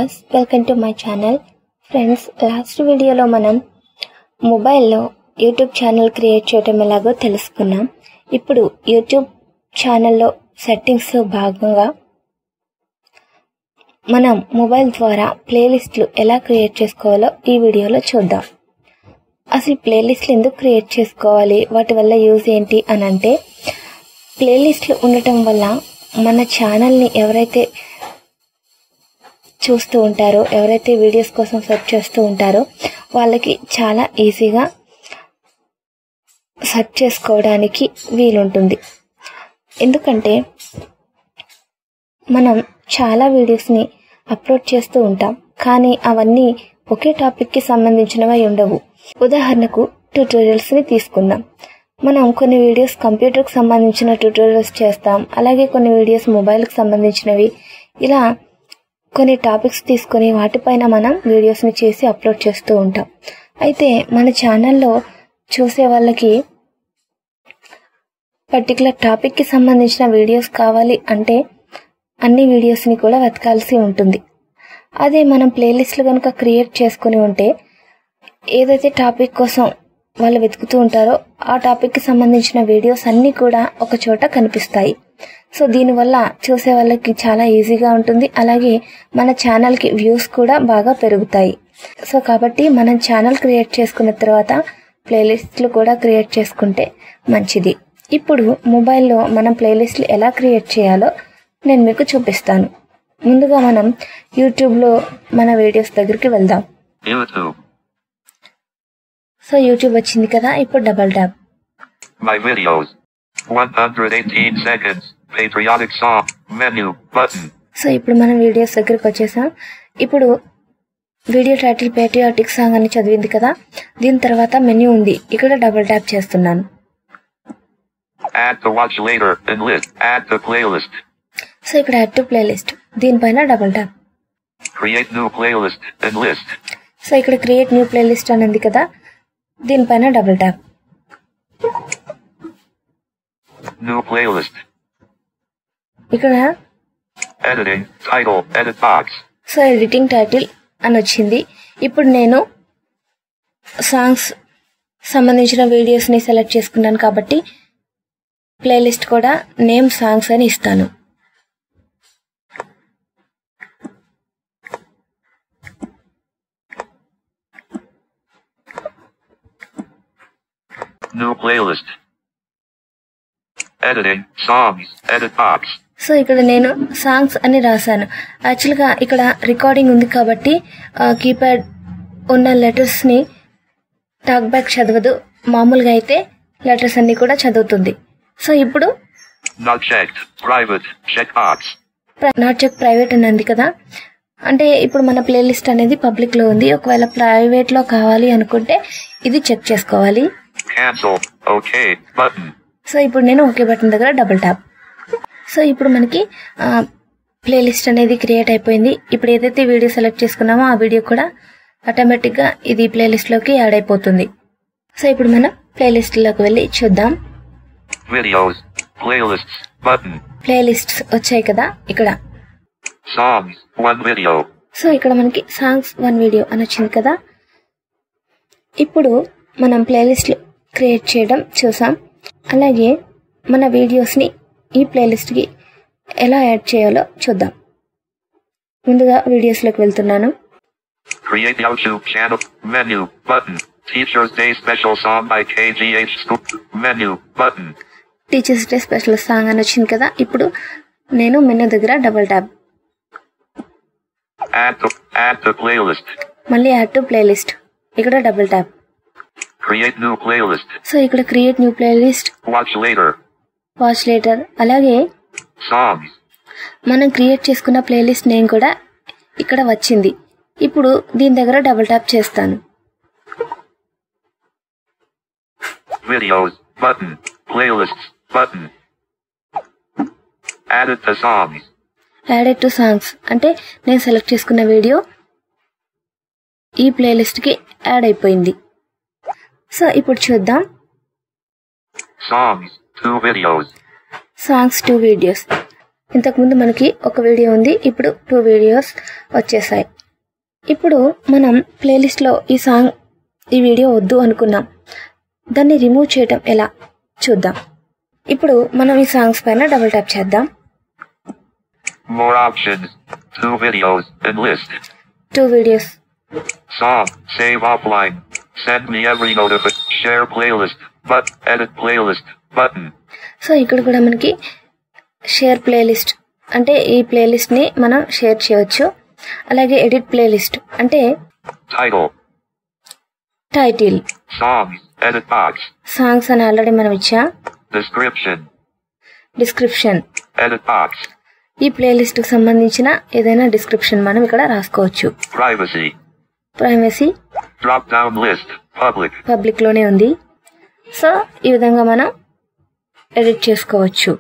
viewers, welcome to my channel. Friends, last video lo manam mobile lo YouTube channel create cheyadam elago telusukunnam. Ippudu YouTube channel lo settings lo bhaganga మనం mobile ద్వారా ప్లేలిస్ట్లు ఎలా create చేసుకోవాలో ఈ వీడియోలో చూద్దాం. అసలు ప్లేలిస్ట్లు ఎందుకు క్రియేట్ చేసుకోవాలి, వాటి వల్ల యూజ్ ఏంటి అని అంటే, ప్లేలిస్ట్లు ఉండటం వల్ల మన ఛానల్ని ఎవరైతే చూస్తూ ఉంటారో, ఎవరైతే వీడియోస్ కోసం సెర్చ్ చేస్తూ ఉంటారో వాళ్ళకి చాలా ఈజీగా సెర్చ్ చేసుకోవడానికి వీలుంటుంది. ఎందుకంటే మనం చాలా వీడియోస్ని అప్లోడ్ చేస్తూ ఉంటాం, కానీ అవన్నీ ఒకే టాపిక్కి సంబంధించినవి ఉండవు. ఉదాహరణకు ట్యూటోరియల్స్ని తీసుకుందాం. మనం కొన్ని వీడియోస్ కంప్యూటర్కి సంబంధించిన ట్యూటోరియల్స్ చేస్తాం, అలాగే కొన్ని వీడియోస్ మొబైల్కి సంబంధించినవి, ఇలా కొన్ని టాపిక్స్ తీసుకొని వాటిపైన మనం వీడియోస్ని చేసి అప్లోడ్ చేస్తూ ఉంటాం. అయితే మన ఛానల్లో చూసే వాళ్ళకి పర్టికులర్ టాపిక్కి సంబంధించిన వీడియోస్ కావాలి అంటే అన్ని వీడియోస్ని కూడా వెతకాల్సి ఉంటుంది. అదే మనం ప్లేలిస్ట్లు కనుక క్రియేట్ చేసుకుని ఉంటే, ఏదైతే టాపిక్ కోసం వాళ్ళు వెతుకుతూ ఉంటారో ఆ టాపిక్కి సంబంధించిన వీడియోస్ అన్నీ కూడా ఒక చోట కనిపిస్తాయి. సో దీనివల్ల చూసే వాళ్ళకి చాలా ఈజీగా ఉంటుంది, అలాగే మన ఛానల్కి వ్యూస్ కూడా బాగా పెరుగుతాయి. సో కాబట్టి మనం ఛానల్ క్రియేట్ చేసుకున్న తర్వాత ప్లేలిస్ట్లు కూడా క్రియేట్ చేసుకుంటే మంచిది. ఇప్పుడు మొబైల్లో మనం ప్లేలిస్ట్లు ఎలా క్రియేట్ చేయాలో నేను మీకు చూపిస్తాను. ముందుగా మనం యూట్యూబ్లో మన వీడియోస్ దగ్గరికి వెళ్దాం. సో యూట్యూబ్ వచ్చింది కదా, ఇప్పుడు double tap. My videos 118 seconds patriotic song menu button. So ఇప్పుడు మనం వీడియోస్ దగ్గరికి వచ్చేసాం. ఇప్పుడు వీడియో టైటిల్ పేట్రియాటిక్ సాంగ్ అని చదివింది కదా, దీని తర్వాత మెన్యూ ఉంది, ఇక్కడ డబుల్ ట్యాప్ చేస్తున్నాను. Add to watch later and list. Add to playlist. So ఇక్కడ యాడ్ టు ప్లేలిస్ట్, దీనిపైన double tap. Create new playlist and list. So ఇక్కడ క్రియేట్ న్యూ ప్లేలిస్ట్ అని ఉంది కదా, దీనిపైన డబుల్ ట్యాప్. New playlist. ఇక్కడ Editing title edit box. So editing title అని వచ్చింది. ఇప్పుడు నేను సాంగ్స్ సంబంధించిన వీడియోస్ని సెలెక్ట్ చేసుకున్నాను కాబట్టి ప్లేలిస్ట్ కూడా నేమ్ సాంగ్స్ అని ఇస్తాను. New playlist. Editing songs edit box. So ఇక్కడ నేను సాంగ్స్ అని రాశాను. యాక్చువల్గా ఇక్కడ రికార్డింగ్ ఉంది కాబట్టి కీప్యాడ్ ఉన్న లెటర్స్ని టాక్ బ్యాక్ చదవదు, మామూలుగా అయితే లెటర్స్ అన్ని కూడా చదువుతుంది. సో ఇప్పుడు Not checked private check box. Not check private అని ఉంది కదా, అంటే ఇప్పుడు మన ప్లేలిస్ట్ అనేది పబ్లిక్లో ఉంది. ఒకవేళ ప్రైవేట్లో కావాలి అనుకుంటే ఇది చెక్ చేసుకోవాలి. Cancel okay button. సో ఇప్పుడు నేను ఓకే బటన్ దగ్గర డబుల్ ట్యాప్. సో ఇప్పుడు మనకి ప్లేలిస్ట్ అనేది క్రియేట్ అయిపోయింది. ఇప్పుడు ఏదైతే వీడియో సెలెక్ట్ చేసుకున్నామో ఆ వీడియో కూడా ఆటోమేటిక్గా ఇది ప్లేలిస్ట్లోకి యాడ్ అయిపోతుంది. సో ఇప్పుడు మనం ప్లేలిస్ట్లోకి వెళ్ళి చూద్దాం. Videos playlists button. ప్లేలిస్ట్స్ వచ్చాయి కదా, ఇక్కడ Songs one video. సో ఇక్కడ మనకి సాంగ్స్ 1 వీడియో అని వచ్చింది కదా. ఇప్పుడు మనం ప్లేలిస్ట్లు క్రియేట్ చేయడం చూసాం, అలాగే మన వీడియోస్ని ఈ ప్లేలిస్ట్కి ఎలా యాడ్ చేయాలో చూద్దాం. ముందుగా వీడియోస్లోకి వెళ్తున్నాను. Create YouTube channel menu button. Teacher's Day special song by KGH Scoop menu button. Teachers day special song అని వచ్చింది కదా, ఇప్పుడు నేను మెనూ దగ్గర double tap. Add to playlist. మళ్ళీ యాడ్ టు ప్లేలిస్ట్, ఇక్కడ double tap. Create new playlist. So ఇక్కడ create new playlist, Watch later. Watch later, అలాగే Songs. మనం క్రియేట్ చేసుకున్న ప్లేలిస్ట్ నేమ్ కూడా ఇక్కడ వచ్చింది. ఇప్పుడు దీని దగ్గర డబుల్ ట్యాప్ చేస్తాను. Videos button. Playlists button. Added to songs. Added to songs అంటే నేను సెలెక్ట్ చేసుకున్న వీడియో ఈ ప్లేలిస్ట్కి యాడ్ అయిపోయింది. సో ఇప్పుడు చూద్దాం. Songs 2 videos. Songs 2 videos. ఇంతకుముందు మనకి ఒక వీడియో ఉంది, ఇప్పుడు 2 వీడియోస్ వచ్చేసాయి. ఇప్పుడు మనం ప్లేలిస్ట్లో ఈ వీడియో వద్దు అనుకున్నాం, దాన్ని రిమూవ్ చేయడం ఎలా చూద్దాం. ఇప్పుడు మనం ఈ సాంగ్స్ పైన డబుల్ ట్యాప్ చేద్దాం. More options. 2 videos and list. 2 videos. Song. Save offline. Send me every notification. Share playlist. But edit playlist button. So ఇక్కడ కూడా మనకి షేర్ ప్లేలిస్ట్ అంటే ఈ ప్లేలిస్ట్ ని మనం షేర్ చేయొచ్చు. అలాగే ఎడిట్ ప్లేలిస్ట్ అంటే title. Songs. Edit box. Songs అని ఆల్రెడీ మనం ఇచ్చా. డిస్క్రిప్షన్. Edit box. ఈ ప్లేలిస్ట్ కు సంబంధించిన ఏదైనా డిస్క్రిప్షన్ మనం ఇక్కడ రాసుకోవచ్చు. Privacy. Drop down list. Public లోనే ఉంది. సో ఈ విధంగా మనం ఎడిట్ చేసుకోవచ్చు.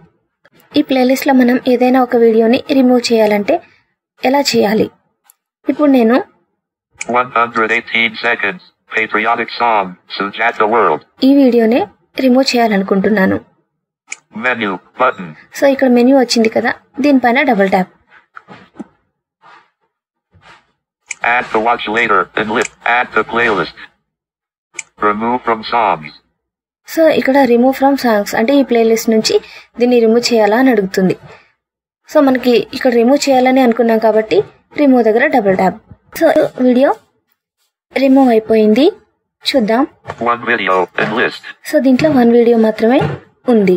ఈ ప్లేలిస్ట్ లో మనం ఏదైనా ఒక వీడియోని రిమూవ్ చేయాలంటే ఎలా చేయాలి? ఇప్పుడు నేను 118 seconds patriotic song Sujata World ఈ వీడియోని రిమూవ్ చేయాలనుకుంటున్నాను. Menu button. సో ఇక్కడ మెన్యూ వచ్చింది కదా, దీనిపైన double tap. Add to watch later and list. Add to playlist. Remove from songs. So ఇక్కడ రిమూవ్ ఫ్రమ్ సాంగ్స్ అంటే ఈ ప్లేలిస్ట్ నుంచి దీన్ని రిమూవ్ చేయాలా అని అడుగుతుంది. సో మనకి ఇక్కడ రిమూవ్ చేయాలని అనుకున్నాం కాబట్టి రిమూవ్ దగ్గర double tap. So video remove అయిపోయింది, చూద్దాం. సో దీంట్లో 1 వీడియో మాత్రమే ఉంది.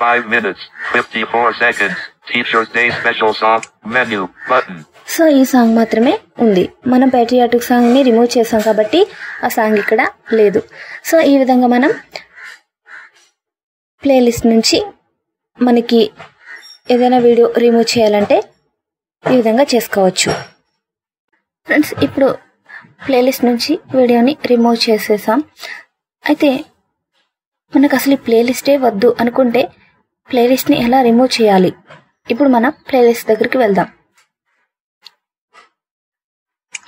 5 minutes 54 seconds Teacher's Day special song menu button. So ఈ సాంగ్ మాత్రమే ఉంది. మనం పేట్రియాటిక్ సాంగ్ ని రిమూవ్ చేసాం కాబట్టి ఆ సాంగ్ ఇక్కడ లేదు. సో ఈ విధంగా మనం ప్లేలిస్ట్ నుంచి మనకి ఏదైనా వీడియో రిమూవ్ చేయాలంటే ఈ విధంగా చేసుకోవచ్చు. ఫ్రెండ్స్, ఇప్పుడు ప్లేలిస్ట్ నుంచి వీడియోని రిమూవ్ చేసేసాం. అయితే మనకు అసలు ఈ ప్లేలిస్టే వద్దు అనుకుంటే ప్లేలిస్ట్ని ఎలా రిమూవ్ చేయాలి? ఇప్పుడు మనం ప్లేలిస్ట్ దగ్గరికి వెళ్దాం.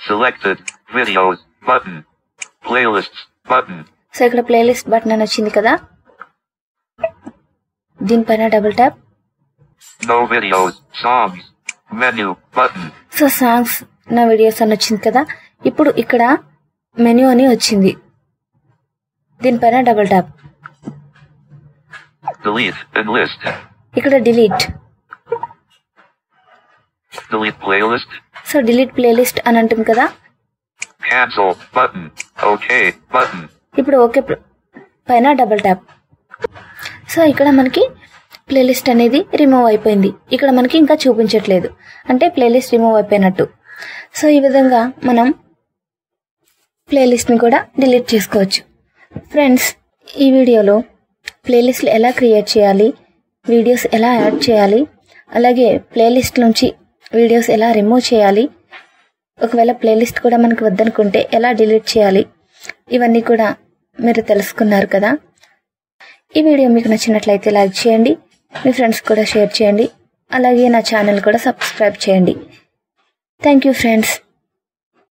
Selected videos button. Playlists button. So ఇక్కడ ప్లేలిస్ట్ బటన్ అని వచ్చింది కదా, దీనిపైన double tap. No videos, songs, menu button. So songs నా వీడియోస్ అని వచ్చింది కదా, ఇప్పుడు ఇక్కడ మెన్యూ అని వచ్చింది, దీనిపైన double tap. Delete and list. ఇక్కడ delete. Delete playlist. So delete playlist అని అంటుంది కదా. Cancel button. Okay button. ఇప్పుడు ఓకే పైన డబుల్ ట్యాప్. సో ఇక్కడ మనకి ప్లేలిస్ట్ అనేది రిమూవ్ అయిపోయింది. ఇక్కడ మనకి ఇంకా చూపించట్లేదు, అంటే ప్లేలిస్ట్ రిమూవ్ అయిపోయినట్టు. సో ఈ విధంగా మనం ప్లేలిస్ట్ని కూడా డిలీట్ చేసుకోవచ్చు. ఫ్రెండ్స్, ఈ వీడియోలో ప్లేలిస్ట్లు ఎలా క్రియేట్ చేయాలి, వీడియోస్ ఎలా యాడ్ చేయాలి, అలాగే ప్లేలిస్ట్ నుంచి వీడియోస్ ఎలా రిమూవ్ చేయాలి, ఒకవేళ ప్లేలిస్ట్ కూడా మనకు వద్దనుకుంటే ఎలా డిలీట్ చేయాలి, ఇవన్నీ కూడా మీరు తెలుసుకున్నారు కదా. ఈ వీడియో మీకు నచ్చినట్లయితే లైక్ చేయండి, మీ ఫ్రెండ్స్ కూడా షేర్ చేయండి, అలాగే నా ఛానల్ కూడా సబ్స్క్రైబ్ చేయండి. Thank you friends.